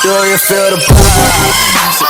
Do you feel the pulse?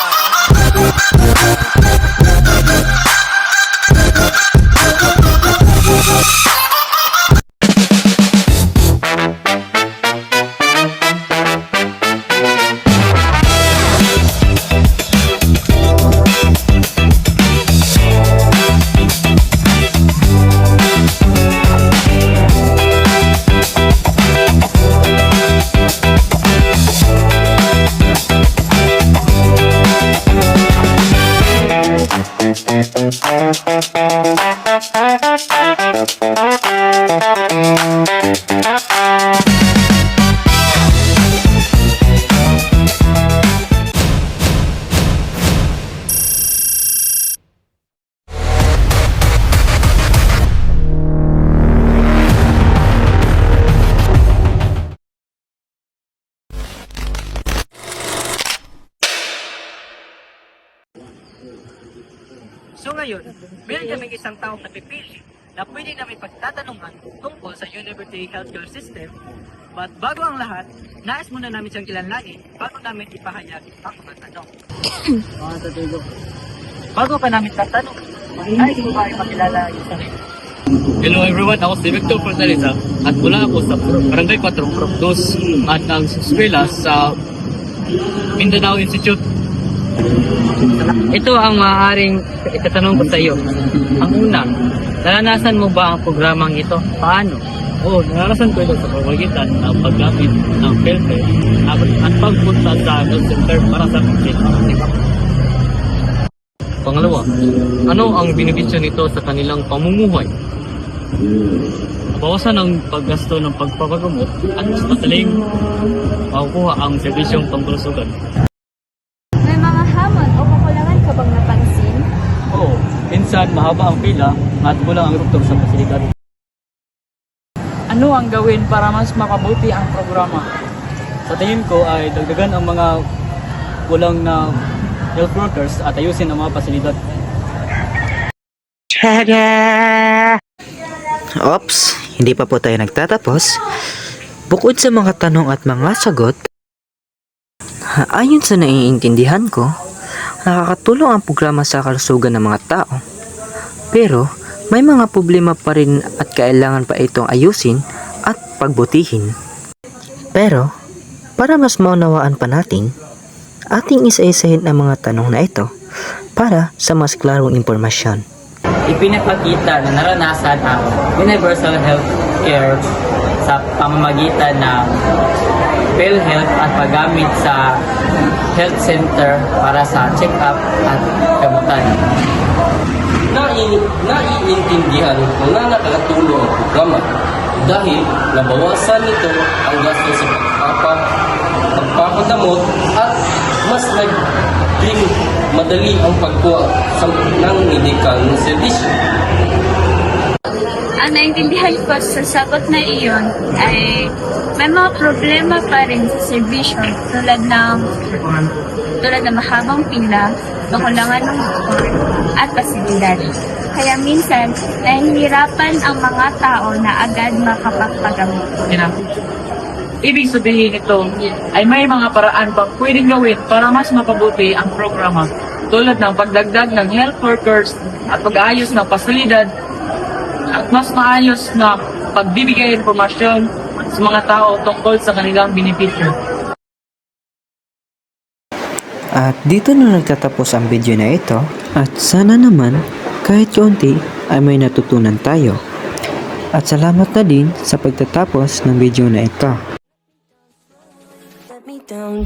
So ngayon, meron kami isang taong napipili na pwede namin pagtatanungan tungkol sa University Healthcare System. But bago ang lahat, nais muna namin siyang kilalanin bago namin ipahayag ang mga tanong. Bago pa namin tatanong, nais mo ba ipakilala yung sarili? Hello everyone, ako si Victor Fortaleza at mula ako sa Barangay 4 Prof. 2 at ang eskwela sa Mindanao Institute. Ito ang maaaring itatanong ko sa iyo. Ang una, naranasan mo ba ang programang ito? Paano? Oo, naranasan ko ito sa pamamagitan ng paggamit ng PhilHealth at pagpunta sa health center para sa check-up. Pangalawa, ano ang benepisyo nito sa kanilang pamumuhay? Bawasan ang paggasto ng pagpapagamot at mas madaling makukuha ang serbisyong pangkalusugan. May mga hamon o kakulangan ka bang napansin? Oo, minsan mahaba ang pila at kulang ang doktor sa pasilidad. Ano ang gawin para mas makabuti ang programa? Sa tingin ko ay dagdagan ang mga kulang na health workers at ayusin ang mga pasilidad. Ops, hindi pa po tayo nagtatapos. Bukod sa mga tanong at mga sagot, ayon sa naiintindihan ko, nakakatulong ang programa sa kalusugan ng mga tao. Pero, may mga problema pa rin at kailangan pa itong ayusin at pagbutihin. Pero, para mas maunawaan pa natin, ating isa-isahin ang mga tanong na ito para sa mas klarong impormasyon. Ipinapakita na naranasan ang universal health care sa pamamagitan ng PhilHealth at paggamit sa health center para sa check-up at gamutan. Naiintindihan ko na nakakatulong ang programa dahil nabawasan nito ang gasto sa pagpapadamot at mas naging madali ang pagkuha ng medikal na serbisyo. Ang naintindihan ko sa sagot na iyon ay may mga problema pa rin sa serbisyo tulad ng mahabang pila, kakulangan ng doktor at pasilidad. Kaya minsan, nahihirapan ang mga tao na agad makapagpagamot. Ibig sabihin nito ay may mga paraan pang pwedeng gawin para mas mapabuti ang programa tulad ng pagdagdag ng health workers at pag-aayos ng pasilidad at mas maayos na pagbibigay informasyon sa mga tao tungkol sa kanilang benepisyo. At dito na nagtatapos ang video na ito at sana naman kahit konti ay may natutunan tayo. At salamat na din sa pagtatapos ng video na ito. Let me down.